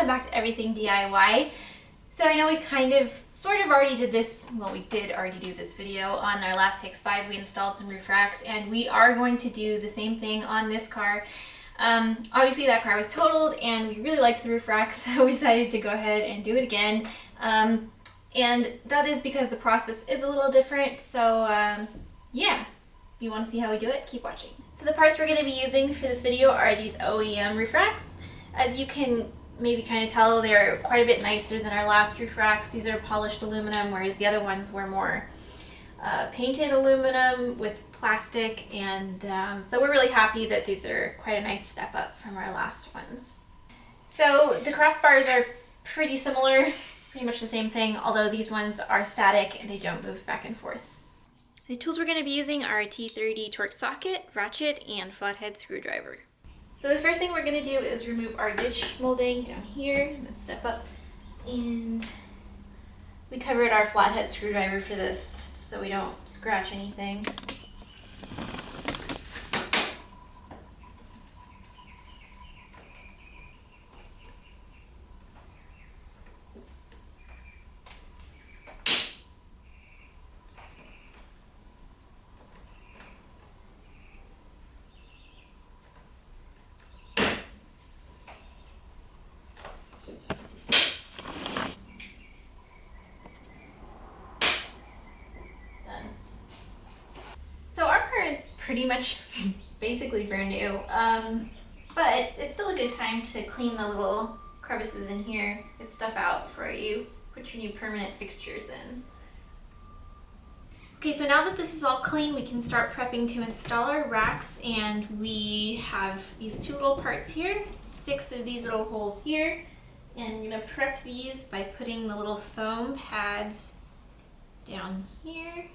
welcome back to Everything DIY. So I know we sort of already did this, well, we did already do this video on our last CX-5. We installed some roof racks, and we are going to do the same thing on this car. Obviously that car was totaled and we really liked the roof racks, so we decided to go ahead and do it again. And that is because the process is a little different, so yeah. If you want to see how we do it, keep watching. So the parts we're going to be using for this video are these OEM roof racks. As you can maybe kind of tell, they're quite a bit nicer than our last roof racks. These are polished aluminum, whereas the other ones were more painted aluminum with plastic, and so we're really happy that these are quite a nice step up from our last ones. So the crossbars are pretty similar, pretty much the same thing, although these ones are static and they don't move back and forth. The tools we're going to be using are a T30 torque socket, ratchet, and flathead screwdriver. So the first thing we're going to do is remove our ditch molding down here. I'm going to step up, and we covered our flathead screwdriver for this so we don't scratch anything. Pretty much basically brand new, but it's still a good time to clean the little crevices in here, get stuff out before you put your new permanent fixtures in. Okay, so now that this is all clean, we can start prepping to install our racks, and we have these two little parts here, 6 of these little holes here, and I'm going to prep these by putting the little foam pads down here.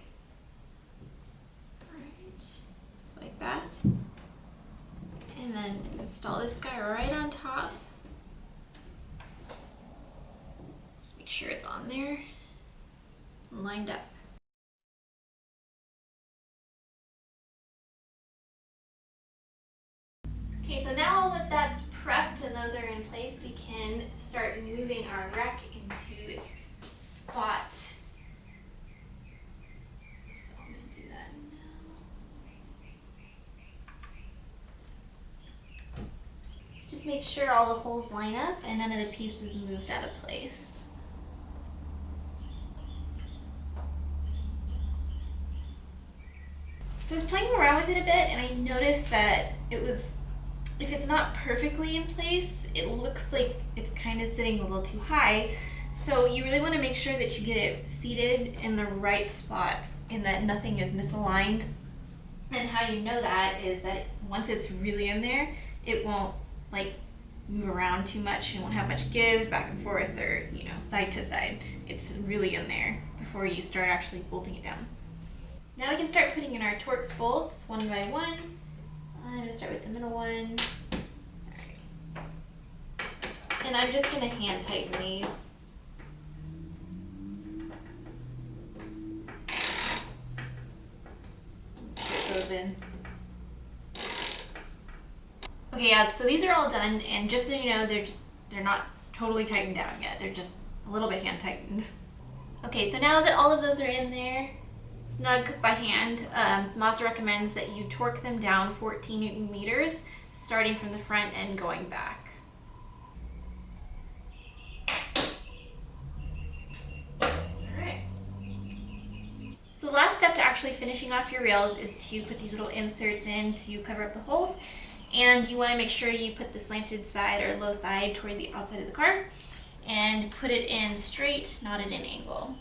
Like that, and then install this guy right on top. Just make sure it's on there and lined up. Okay, so now all of that's prepped and those are in place, we can start moving our rack into its spot. Just make sure all the holes line up and none of the pieces moved out of place. So I was playing around with it a bit, and I noticed that if it's not perfectly in place, it looks like it's kind of sitting a little too high. So you really want to make sure that you get it seated in the right spot and that nothing is misaligned. And how you know that is that once it's really in there, it won't move around too much. You won't have much give back and forth or, side to side. It's really in there before you start actually bolting it down. Now we can start putting in our Torx bolts one by one. I'm going to start with the middle one. Alright. And I'm just going to hand tighten these. Put those in. Okay, yeah, so these are all done, and just so you know, they're not totally tightened down yet. They're just a little bit hand tightened. Okay, so now that all of those are in there, snug by hand, Mazda recommends that you torque them down 14 Newton meters, starting from the front and going back. Alright. So the last step to actually finishing off your rails is to put these little inserts in to cover up the holes. And you want to make sure you put the slanted side or low side toward the outside of the car and put it in straight, not at an angle.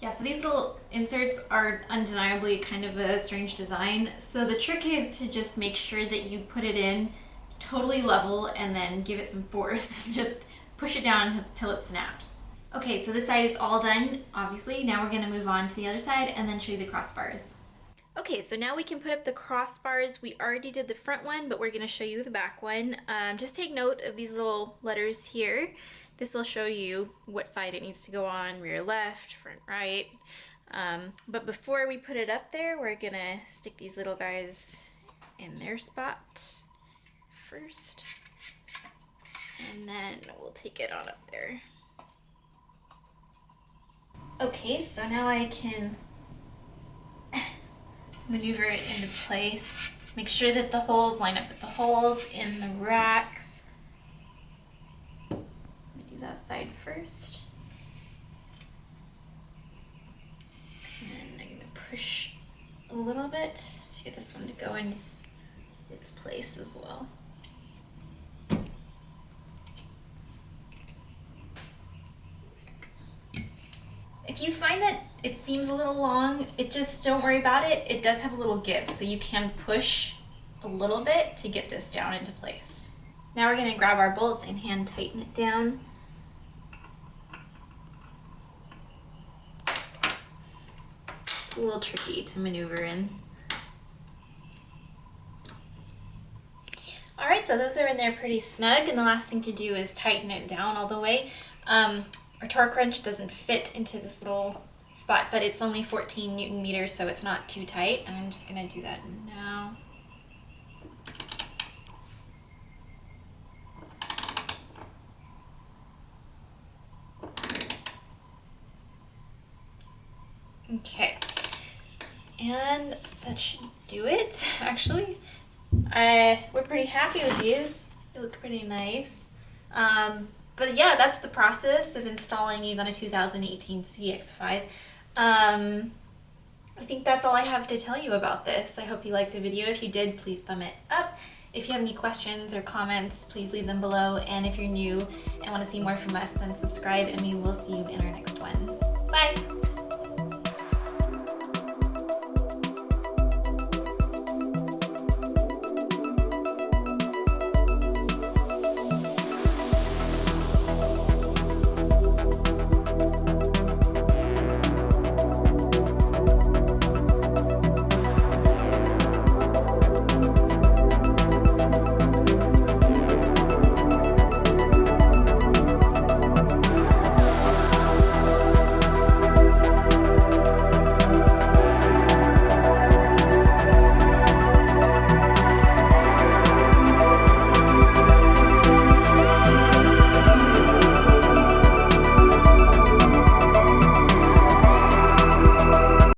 Yeah, so these little inserts are undeniably kind of a strange design. So the trick is to just make sure that you put it in totally level and then give it some force. Just push it down until it snaps. Okay, so this side is all done, obviously. Now we're gonna move on to the other side and then show you the crossbars. Okay, so now we can put up the crossbars. We already did the front one, but we're gonna show you the back one. Just take note of these little letters here. This will show you what side it needs to go on, rear left, front right. But before we put it up there, we're gonna stick these little guys in their spot first. And then we'll take it on up there. Okay, so now I can maneuver it into place. Make sure that the holes line up with the holes in the racks. So I'm gonna do that side first. And I'm gonna push a little bit to get this one to go in its place as well. If you find that it seems a little long, don't worry about it. It does have a little give, so you can push a little bit to get this down into place. Now we're gonna grab our bolts and hand tighten it down. It's a little tricky to maneuver in. All right, so those are in there pretty snug, and the last thing to do is tighten it down all the way. Our torque wrench doesn't fit into this little spot, but it's only 14 Newton meters, so it's not too tight. And I'm just gonna do that now. Okay, and that should do it, actually. We're pretty happy with these. They look pretty nice. But yeah, that's the process of installing these on a 2018 CX-5. I think that's all I have to tell you about this. I hope you liked the video. If you did, please thumb it up. If you have any questions or comments, please leave them below. And if you're new and want to see more from us, then subscribe, and we will see you in our next one. Bye!